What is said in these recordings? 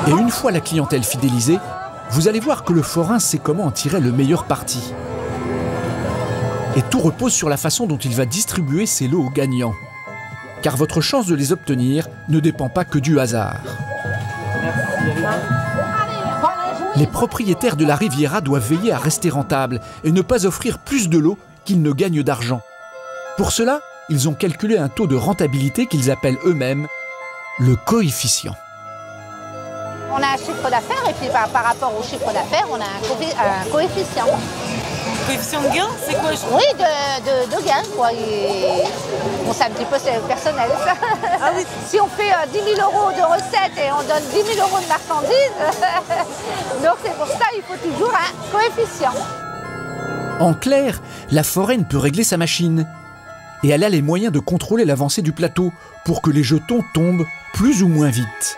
Et une fois la clientèle fidélisée, vous allez voir que le forain sait comment en tirer le meilleur parti. Et tout repose sur la façon dont il va distribuer ses lots aux gagnants. Car votre chance de les obtenir ne dépend pas que du hasard. Les propriétaires de la Riviera doivent veiller à rester rentables et ne pas offrir plus de lots qu'ils ne gagnent d'argent. Pour cela, ils ont calculé un taux de rentabilité qu'ils appellent eux-mêmes le coefficient. On a un chiffre d'affaires et puis par rapport au chiffre d'affaires, on a un coefficient. Coefficient de gain, c'est quoi? Oui, de gain, quoi. Bon, c'est un petit peu personnel, ça. Ah oui. Si on fait 10 000 € de recettes et on donne 10 000 € de marchandises, donc c'est pour ça qu'il faut toujours un coefficient. En clair, la foraine peut régler sa machine. Et elle a les moyens de contrôler l'avancée du plateau pour que les jetons tombent plus ou moins vite.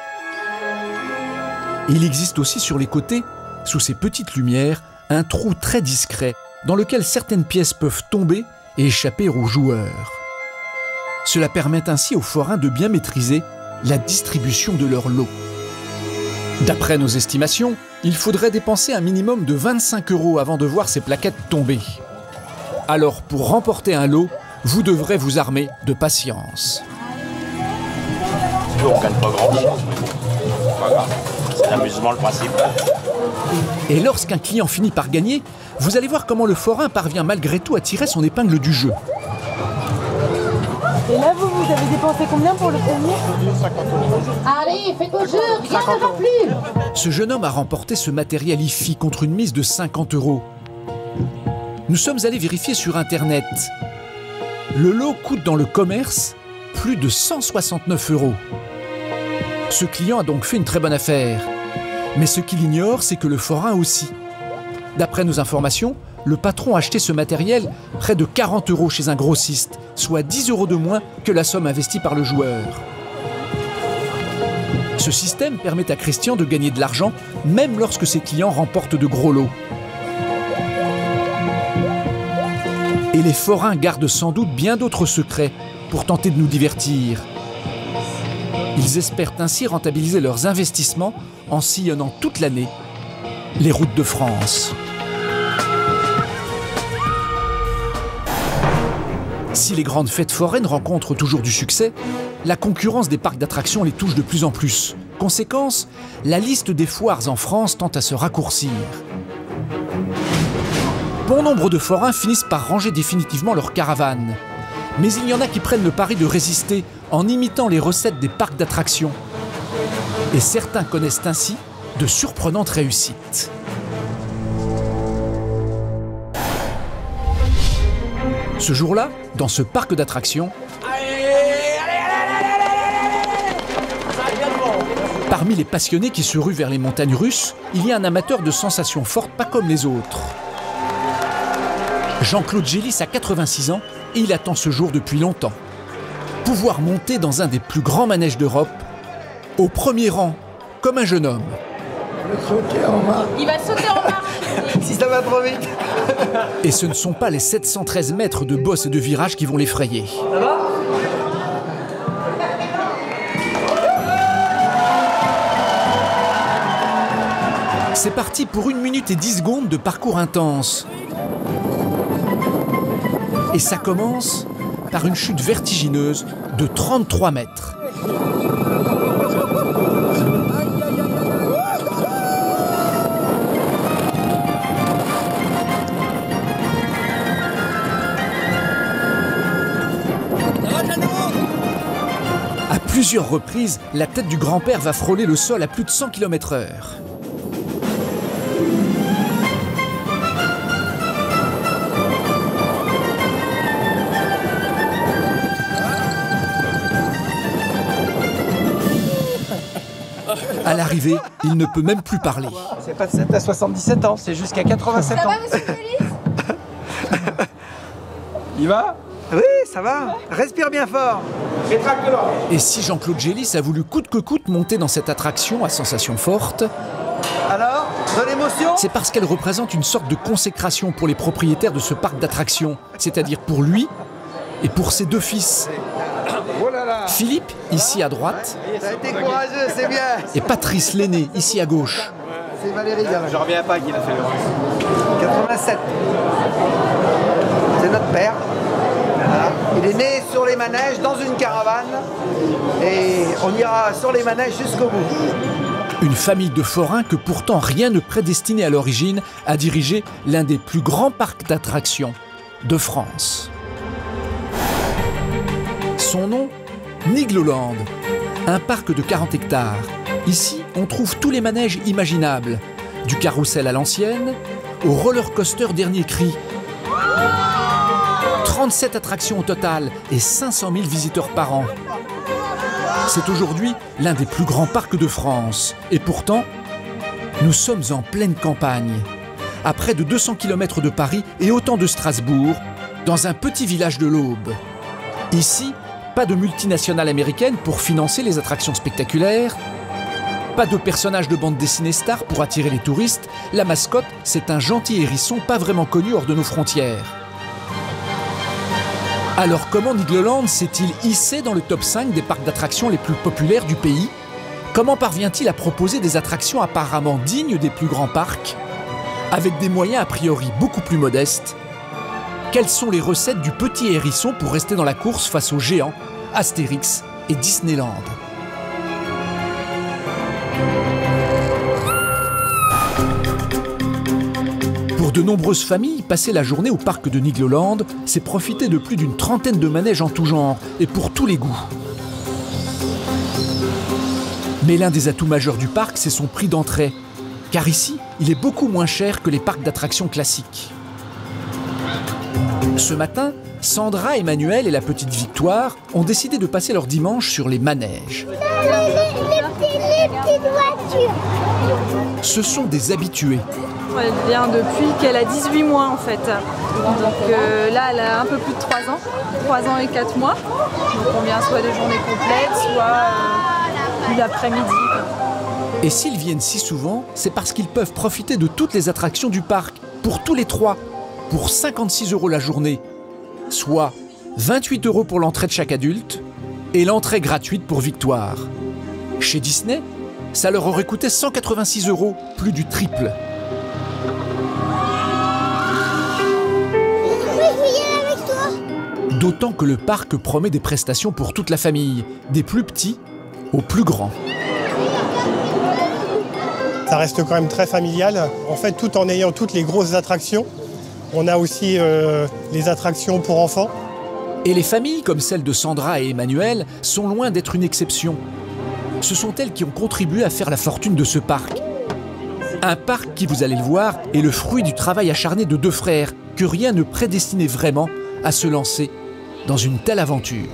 Il existe aussi sur les côtés, sous ces petites lumières, un trou très discret dans lequel certaines pièces peuvent tomber et échapper aux joueurs. Cela permet ainsi aux forains de bien maîtriser la distribution de leur lot. D'après nos estimations, il faudrait dépenser un minimum de 25 € avant de voir ces plaquettes tomber. Alors pour remporter un lot, vous devrez vous armer de patience. On ne gagne pas grand-chose, mais bon, c'est pas grave. C'est l'amusement, le principe. Et lorsqu'un client finit par gagner, vous allez voir comment le forain parvient malgré tout à tirer son épingle du jeu. Et là, vous avez dépensé combien pour le premier? 50 €. Allez, faites vos jeux, rien ne va plus. Ce jeune homme a remporté ce matériel IFI contre une mise de 50 €. Nous sommes allés vérifier sur Internet. Le lot coûte dans le commerce plus de 169 €. Ce client a donc fait une très bonne affaire. Mais ce qu'il ignore, c'est que le forain aussi. D'après nos informations, le patron a acheté ce matériel près de 40 € chez un grossiste, soit 10 € de moins que la somme investie par le joueur. Ce système permet à Christian de gagner de l'argent, même lorsque ses clients remportent de gros lots. Et les forains gardent sans doute bien d'autres secrets pour tenter de nous divertir. Ils espèrent ainsi rentabiliser leurs investissements en sillonnant toute l'année les routes de France. Si les grandes fêtes foraines rencontrent toujours du succès, la concurrence des parcs d'attractions les touche de plus en plus. Conséquence, la liste des foires en France tend à se raccourcir. Bon nombre de forains finissent par ranger définitivement leur caravane. Mais il y en a qui prennent le pari de résister en imitant les recettes des parcs d'attractions. Et certains connaissent ainsi de surprenantes réussites. Ce jour-là, dans ce parc d'attractions, parmi les passionnés qui se ruent vers les montagnes russes, il y a un amateur de sensations fortes pas comme les autres. Jean-Claude Gélis a 86 ans et il attend ce jour depuis longtemps. Pouvoir monter dans un des plus grands manèges d'Europe, au premier rang, comme un jeune homme. Il va sauter en marche. Si ça va trop vite. Et ce ne sont pas les 713 mètres de bosses et de virages qui vont l'effrayer. Ça va? C'est parti pour 1 minute et 10 secondes de parcours intense. Et ça commence par une chute vertigineuse de 33 mètres. À plusieurs reprises, la tête du grand-père va frôler le sol à plus de 100 km/h. À l'arrivée, il ne peut même plus parler. C'est pas de 7 à 77 ans, c'est jusqu'à 87 ans. Ça va, monsieur Gélis? Il va? Oui, ça va. Respire bien fort. Rétracte l'oreille. Et si Jean-Claude Gélis a voulu coûte que coûte monter dans cette attraction à sensations fortes, Alors, de l'émotion? c'est parce qu'elle représente une sorte de consécration pour les propriétaires de ce parc d'attractions, c'est-à-dire pour lui et pour ses 2 fils. Oh là là. Philippe, ici à droite, Ça a été courageux, c'est bien. et Patrice l'aîné, ici à gauche. C'est Valérie Galin. Je reviens pas qu'il a fait le 87. C'est notre père. Voilà. Il est né sur les manèges dans une caravane et on ira sur les manèges jusqu'au bout. Une famille de forains que pourtant rien ne prédestinait à l'origine à diriger l'un des plus grands parcs d'attractions de France. Son nom, Nigloland, un parc de 40 hectares. Ici, on trouve tous les manèges imaginables, du carrousel à l'ancienne, au roller coaster dernier cri. 37 attractions au total et 500 000 visiteurs par an. C'est aujourd'hui l'un des plus grands parcs de France. Et pourtant, nous sommes en pleine campagne, à près de 200 km de Paris et autant de Strasbourg, dans un petit village de l'Aube. Ici, pas de multinationale américaine pour financer les attractions spectaculaires, pas de personnage de bande dessinée star pour attirer les touristes. La mascotte, c'est un gentil hérisson pas vraiment connu hors de nos frontières. Alors comment Nigloland s'est-il hissé dans le top 5 des parcs d'attractions les plus populaires du pays? Comment parvient-il à proposer des attractions apparemment dignes des plus grands parcs, avec des moyens a priori beaucoup plus modestes? Quelles sont les recettes du petit hérisson pour rester dans la course face aux géants, Astérix et Disneyland? Pour de nombreuses familles, passer la journée au parc de Nigloland, c'est profiter de plus d'une trentaine de manèges en tout genre et pour tous les goûts. Mais l'un des atouts majeurs du parc, c'est son prix d'entrée. Car ici, il est beaucoup moins cher que les parcs d'attractions classiques. Ce matin, Sandra, Emmanuel et la petite Victoire ont décidé de passer leur dimanche sur les manèges. Les petites voitures. Ce sont des habitués. Elle vient depuis qu'elle a 18 mois en fait. Donc là, elle a un peu plus de 3 ans. 3 ans et 4 mois. Donc on vient soit des journées complètes, soit l'après-midi. Et s'ils viennent si souvent, c'est parce qu'ils peuvent profiter de toutes les attractions du parc, pour tous les trois, pour 56 € la journée, soit 28 € pour l'entrée de chaque adulte et l'entrée gratuite pour Victoire. Chez Disney, ça leur aurait coûté 186 €, plus du triple. D'autant que le parc promet des prestations pour toute la famille, des plus petits aux plus grands. Ça reste quand même très familial. En fait, tout en ayant toutes les grosses attractions, on a aussi les attractions pour enfants. Et les familles comme celle de Sandra et Emmanuel sont loin d'être une exception. Ce sont elles qui ont contribué à faire la fortune de ce parc. Un parc qui, vous allez le voir, est le fruit du travail acharné de deux frères que rien ne prédestinait vraiment à se lancer dans une telle aventure.